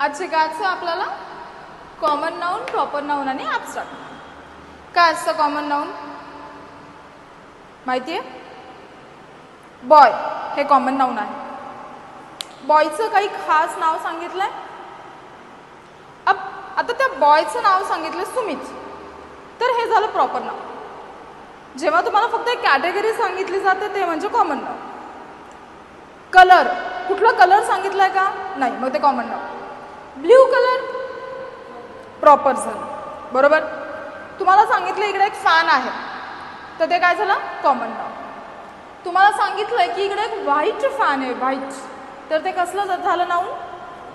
आज शिकायचं आपल्याला कॉमन नाउन, प्रॉपर नाउन आणि ॲब्स्ट्रॅक्ट नाउन. काय असतं कॉमन नाउन माहिती आहे? बॉय हे कॉमन नाउन आहे. बॉयचं काही खास नाव सांगितलंय. आता त्या बॉयचं नाव सांगितलं सुमित, तर हे झालं प्रॉपर नाउन. जेव्हा तुम्हाला फक्त एक कॅटेगरी सांगितली जाते ते म्हणजे कॉमन नाउन. कलर, कुठला कलर सांगितलाय का? नाही, मग ते common noun. Blue colour proper झालं, बरोबर. तुम्हाला सांगितलं इकडे एक फॅन आहे, तर ते काय झालं? Common noun. तुम्हाला सांगितलंय की इकडे एक व्हाईट फॅन आहे, व्हाईट, तर ते कसलं झालं नाउन?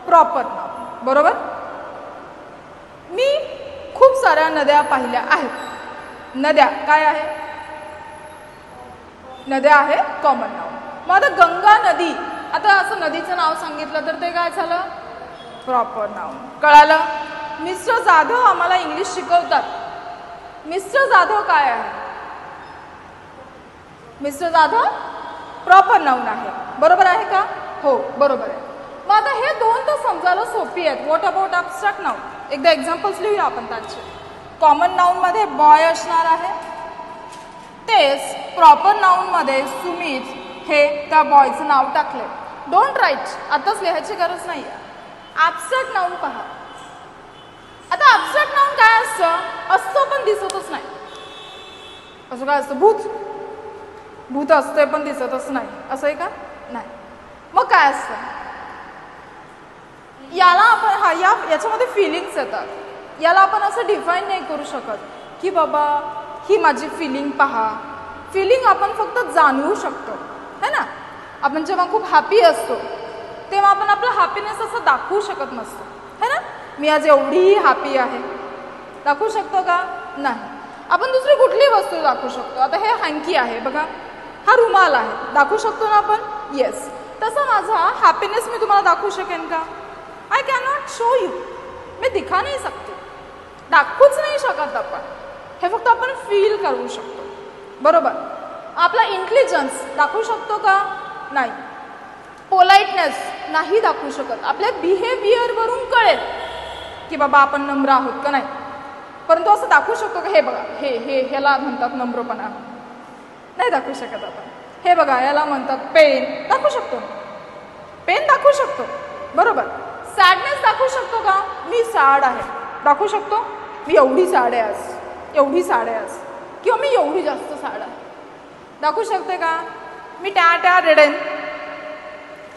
प्रॉपर नाउन, बरोबर. मी खूप साऱ्या नद्या पाहिल्या आहेत. नद्या काय आहे? नद्या आहे कॉमन नाउन. मग आता गंगा नदी, आता असं नदीचं नाव सांगितलं तर ते काय झालं? Proper noun. कळालं? मिस्टर जाधव आम्हाला इंग्लिश शिकवतात. मिस्टर जाधव काय आहे? मिस्टर जाधव प्रॉपर नाउन आहे, बरोबर आहे का? हो, बरोबर आहे. मग आता हे दोन तर समजायला सोपी आहेत. What about abstract noun? एकदा एक्झाम्पल्स लिहूया आपण त्यांचे. कॉमन नाउन मध्ये बॉय असणार आहे, तेच प्रॉपर नाउन मध्ये सुमित हे त्या बॉयचं नाव टाकले. डोंट राईट, आताच लिहायची गरज नाही आहे. ॲब्स्ट्रॅक्ट नाउन पहा. आता ॲब्स्ट्रॅक्ट नाउन काय असतं? असतो पण दिसतच नाही. असं काय असतं? भूत, भूत असते पण दिसतच नाही, असं आहे का? नाही. मग काय असतं? याला आपण याच्यामध्ये फिलिंग्स येतात. याला आपण असं डिफाईन नाही करू शकत की बाबा ही माझी फिलिंग पहा. फिलिंग आपण फक्त जाणवू शकतो, है ना. आपण जेव्हा खूप हॅपी असतो तेव्हा आपण आपला हॅपीनेस असं दाखवू शकत नसतो, है ना. मी आज एवढी हॅपी आहे दाखवू शकतो का? नाही. आपण दुसरी कुठली वस्तू दाखवू शकतो. आता हे हँकी आहे बघा, हा रुमाल आहे, दाखवू शकतो ना आपण? येस. तसं माझा हॅपीनेस मी तुम्हाला दाखवू शकेन का? I cannot show you. मी दिखा नाही सकते, दाखवूच नाही शकत आपण. हे फक्त आपण फील करू शकतो, बरोबर. आपला इंटेलिजन्स दाखवू शकतो का? नाही. पोलाइटनेस नाही दाखवू शकत. आपल्या बिहेवियरवरून कळेल की बाबा आपण नम्र आहोत का नाही, परंतु असं दाखवू शकतो का? हे बघा, ह्याला म्हणतात नम्रपणा. नाही दाखवू शकत आपण. हे बघा, याला म्हणतात पेन. दाखवू शकतो, पेन दाखवू शकतो, बरोबर. सॅडनेस दाखवू शकतो का? मी सॅड आहे, दाखवू शकतो. मी एवढी सॅड आहे आज, एवढी सॅड आहे आज, किंवा मी एवढी जास्त सॅड आहे, दाखवू शकते का? मी त्या रेडेन,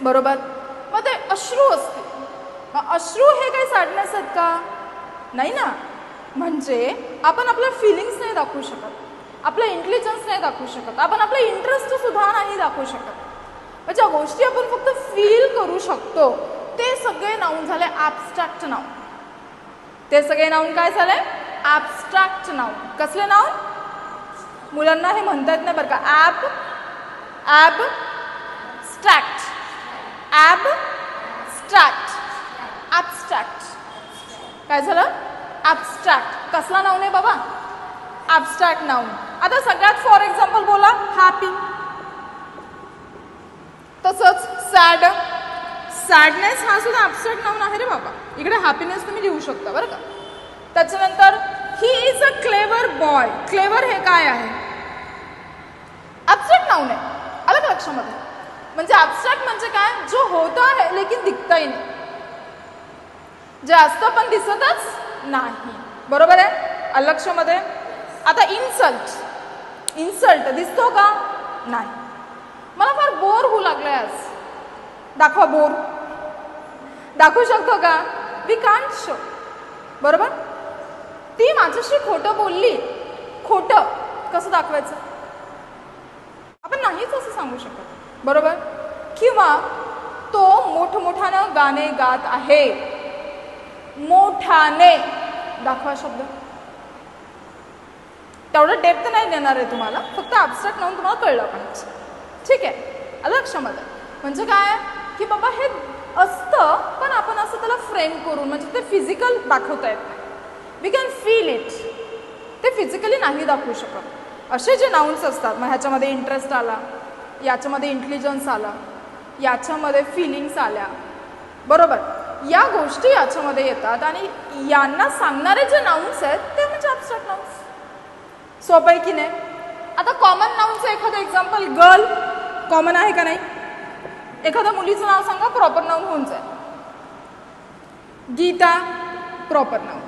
बरोबर. मग ते अश्रू असते. मग अश्रू हे काही सॅडनेस आहेत का? नाही ना. म्हणजे आपण आपल्या फिलिंग्स नाही दाखवू शकत, आपलं इंटेलिजन्स नाही दाखवू शकत, आपण आपला इंटरेस्ट सुद्धा नाही दाखवू शकत. म्हणजे ज्या गोष्टी आपण फक्त फील करू शकतो ते सगळे नाउन झाले ॲब्स्ट्रॅक्ट नाउन. ते सगळे नाउन काय झाले? Abstract noun. कसले नाउन? मुलांना हे म्हणता येत नाही बरं का. Abstract, abstract, abstract. काय झालं? ॲब्स्ट्रॅक्ट. कसला नाउन आहे बाबा? Abstract noun. आता सगळ्यात फॉर एक्झाम्पल बोला, हॅपी. तसंच सॅड, सॅडनेस हा सुद्धा ॲब्स्ट्रॅक्ट नाउन आहे रे बाबा. इकडे हॅपीनेस तुम्ही लिहू शकता बरं का. त्याच्यानंतर he is a clever boy. Clever हे काय आहे? ॲब्स्ट्रॅक्ट नाउन आहे. आलं का लक्षामध्ये? म्हणजे ॲब्स्ट्रॅक्ट म्हणजे काय? जो होता है लेकिन दिखताही नाही, जे असतं पण दिसतच नाही, बरोबर आहे. आलं लक्षामध्ये? आता इन्सल्ट, इन्सल्ट दिसतो का? नाही. मला फार बोर होऊ लागलंय आज, दाखवा बोर. दाखवू शकतो का? वी कांट शो, बरोबर. ती माझ्याशी खोटं बोलली, खोटं कसं दाखवायचं? आपण नाहीच असं सांगू शकत, बरोबर. किंवा तो मोठमोठ्यानं गाणे गात आहे, मोठ्याने दाखवा शब्द. तेवढं डेप्थ नाही देणार आहे तुम्हाला, फक्त ॲब्स्ट्रॅक्ट नाउन तुम्हाला कळलं पाहिजे, ठीक आहे. आलं लक्षामध्ये? म्हणजे काय की बाबा हे असतं पण आपण असं त्याला फ्रेम करून, म्हणजे ते फिजिकल दाखवता येत नाही. वी कॅन फील इट, ते फिजिकली नाही दाखवू शकत. असे जे नाउन्स असतात, मग ह्याच्यामध्ये इंटरेस्ट आला, याच्यामध्ये इंटेलिजन्स आला, याच्यामध्ये फिलिंग्स आल्या, बरोबर. या गोष्टी याच्यामध्ये येतात आणि यांना सांगणारे जे नाउन्स आहेत ते म्हणजे ॲब्स्ट्रॅक्ट नाउन्स. सोपं आहे की नाही? आता कॉमन नाउनचं एखादं एक्झाम्पल, गर्ल कॉमन आहे का नाही? एखाद्या मुलीचं नाव सांगा, प्रॉपर नाउन होऊन जाईल. Geeta proper noun.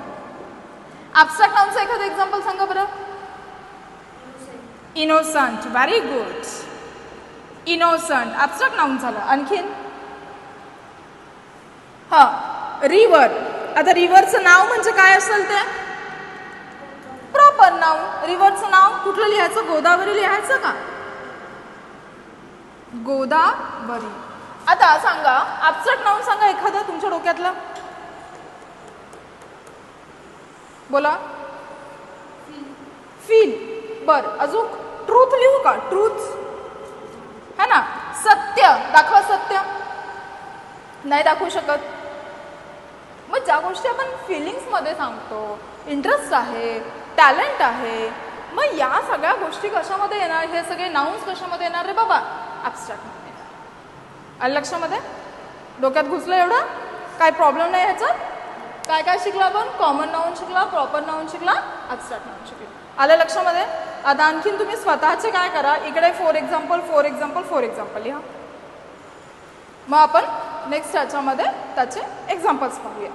ॲब्स्ट्रॅक्ट नाउनचं एखादं एक्झाम्पल सांगा बरं. Innocent. Very good. Innocent abstract noun झालं. आणखीन रिव्हर. आता रिव्हरचं नाव म्हणजे काय असेल ते प्रॉपर नाउन. रिव्हरचं नाव कुठलं लिहायचं? गोदावरी लिहायचं का? गोदावरी. आता सांगा ॲब्स्ट्रॅक्ट नाउन सांगा एखादं तुमच्या डोक्यातलं. बोला. फील. बर, अजून ट्रूथ लिहू का? ट्रूथ है ना. सत्य दाखवा. सत्य नाही दाखवू शकत. मग ज्या गोष्टी आपण फिलिंग्समध्ये सांगतो, इंटरेस्ट आहे, टॅलेंट आहे, मग या सगळ्या गोष्टी कशामध्ये येणार? हे सगळे नाउन्स कशामध्ये येणार रे बाबा? ॲब्स्ट्रॅक्टमध्ये. आलं लक्षामध्ये? डोक्यात घुसलं एवढं? काय प्रॉब्लेम नाही ह्याचा? काय काय शिकला आपण? कॉमन नाउन शिकला, प्रॉपर नाउन शिकला, ॲब्स्ट्रॅक्ट नाउन शिकला. आलं लक्षामध्ये? आता आणखीन तुम्ही स्वतःचे काय करा, इकडे फॉर एक्झाम्पल लिहा. मग आपण नेक्स्ट ह्याच्यामध्ये त्याचे एक्झाम्पल्स पाहूया.